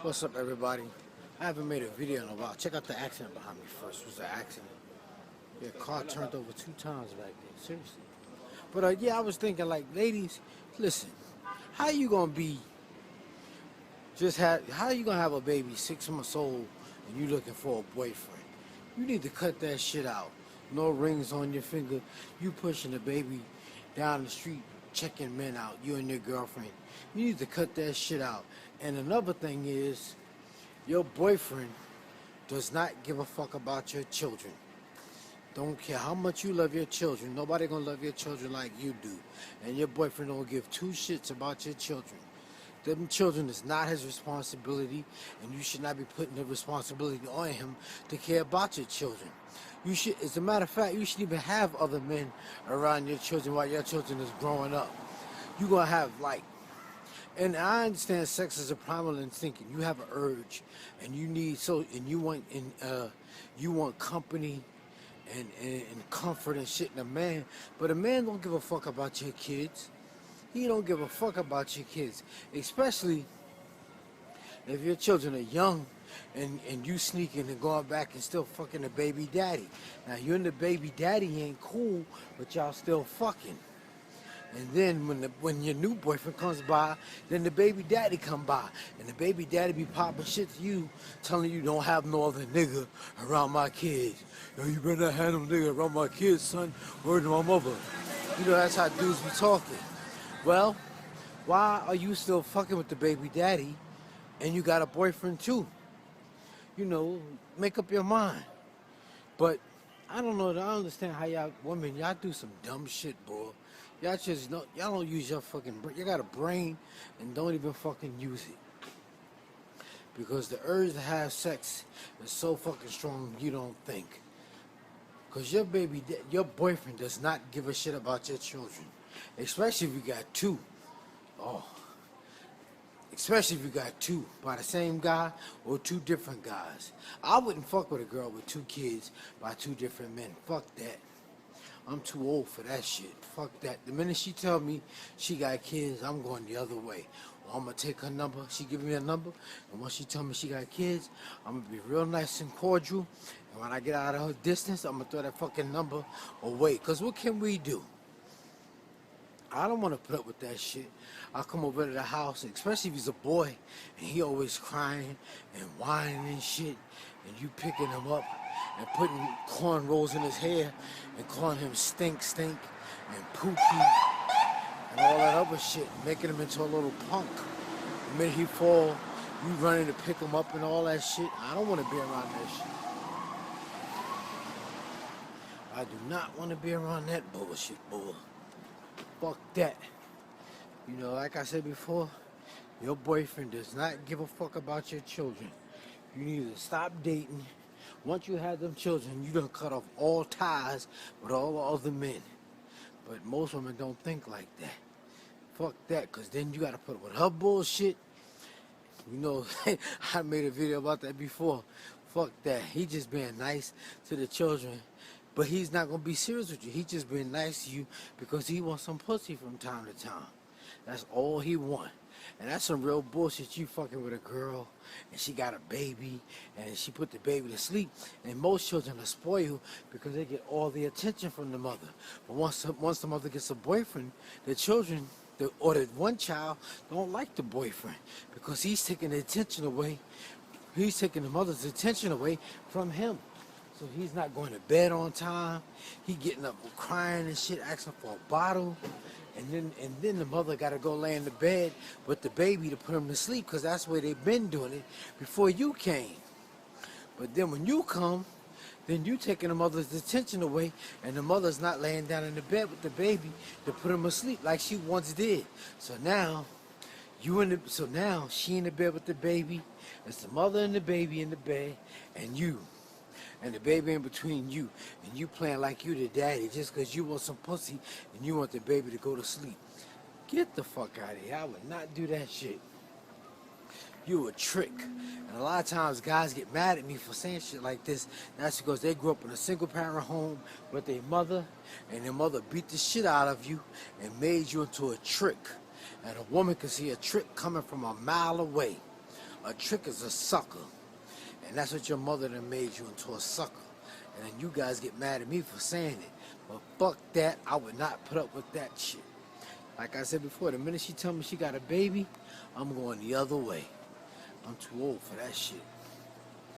What's up, everybody? I haven't made a video in a while. Check out the accident behind me first. It was an accident. Your car turned over 2 times back there. Seriously. But yeah, I was thinking, like, ladies, listen. How you gonna be How you gonna have a baby 6 months old and you looking for a boyfriend? You need to cut that shit out. No rings on your finger. You pushing the baby down the street, checking men out. You and your girlfriend. You need to cut that shit out. And another thing is, your boyfriend does not give a fuck about your children. Don't care how much you love your children. Nobody gonna love your children like you do. And your boyfriend don't give two shits about your children. Them children is not his responsibility, and you should not be putting the responsibility on him to care about your children. You should, as a matter of fact, you should even have other men around your children while your children is growing up. You gonna have, like, and I understand sex is a primal instinct. You have an urge, and you need you want company and comfort and shit in a man. But a man don't give a fuck about your kids. He don't give a fuck about your kids, especially if your children are young and you sneaking and going back and still fucking the baby daddy. Now, you and the baby daddy ain't cool, but y'all still fucking. And then when your new boyfriend comes by, then the baby daddy come by. And the baby daddy be popping shit to you, telling you don't have no other nigga around my kids. Yo, you better not have no nigga around my kids, son. Word to my mother. You know, that's how dudes be talking. Well, why are you still fucking with the baby daddy and you got a boyfriend too? You know, make up your mind. But I don't know, I don't understand how y'all women, y'all do some dumb shit, boy. Y'all just know, y'all don't use your fucking brain. You got a brain and don't even fucking use it. Because the urge to have sex is so fucking strong you don't think. Because your boyfriend does not give a shit about your children. Especially if you got two. Oh. Especially if you got two by the same guy or two different guys. I wouldn't fuck with a girl with two kids by two different men. Fuck that. I'm too old for that shit. Fuck that. The minute she tell me she got kids, I'm going the other way. Well, I'm going to take her number. She give me a number. And once she tell me she got kids, I'm going to be real nice and cordial. And when I get out of her distance, I'm going to throw that fucking number away. Because what can we do? I don't want to put up with that shit. I'll come over to the house, especially if he's a boy, and he always crying and whining and shit, and you picking him up and putting cornrows in his hair and calling him stink and poopy and all that other shit, making him into a little punk. The minute he fall, you running to pick him up and all that shit. I don't want to be around that shit. I do not want to be around that bullshit, boy. Fuck that. You know, like I said before, your boyfriend does not give a fuck about your children. You need to stop dating. Once you have them children, you done cut off all ties with all the other men. But most women don't think like that. Fuck that, because then you got to put up with her bullshit. You know, I made a video about that before. Fuck that. He just being nice to the children. But he's not going to be serious with you. He just being nice to you because he wants some pussy from time to time. That's all he want. And that's some real bullshit. You fucking with a girl and she got a baby and she put the baby to sleep. And most children are spoiled because they get all the attention from the mother. But once the mother gets a boyfriend, the children, or the one child, don't like the boyfriend because he's taking the attention away. He's taking the mother's attention away from him. So he's not going to bed on time. He getting up crying and shit, asking for a bottle. And then the mother got to go lay in the bed with the baby to put him to sleep because that's where they've been doing it before you came. But then when you come, then you taking the mother's attention away and the mother's not laying down in the bed with the baby to put him asleep like she once did. So now, now she in the bed with the baby. It's the mother and the baby in the bed and you. And the baby in between you, and you playing like you the daddy just because you want some pussy and you want the baby to go to sleep. Get the fuck out of here. I would not do that shit. You a trick. And a lot of times guys get mad at me for saying shit like this. That's because they grew up in a single parent home with their mother, and their mother beat the shit out of you and made you into a trick. And a woman can see a trick coming from a mile away. A trick is a sucker. And that's what your mother done made you into a sucker. And then you guys get mad at me for saying it. But fuck that, I would not put up with that shit. Like I said before, the minute she tell me she got a baby, I'm going the other way. I'm too old for that shit.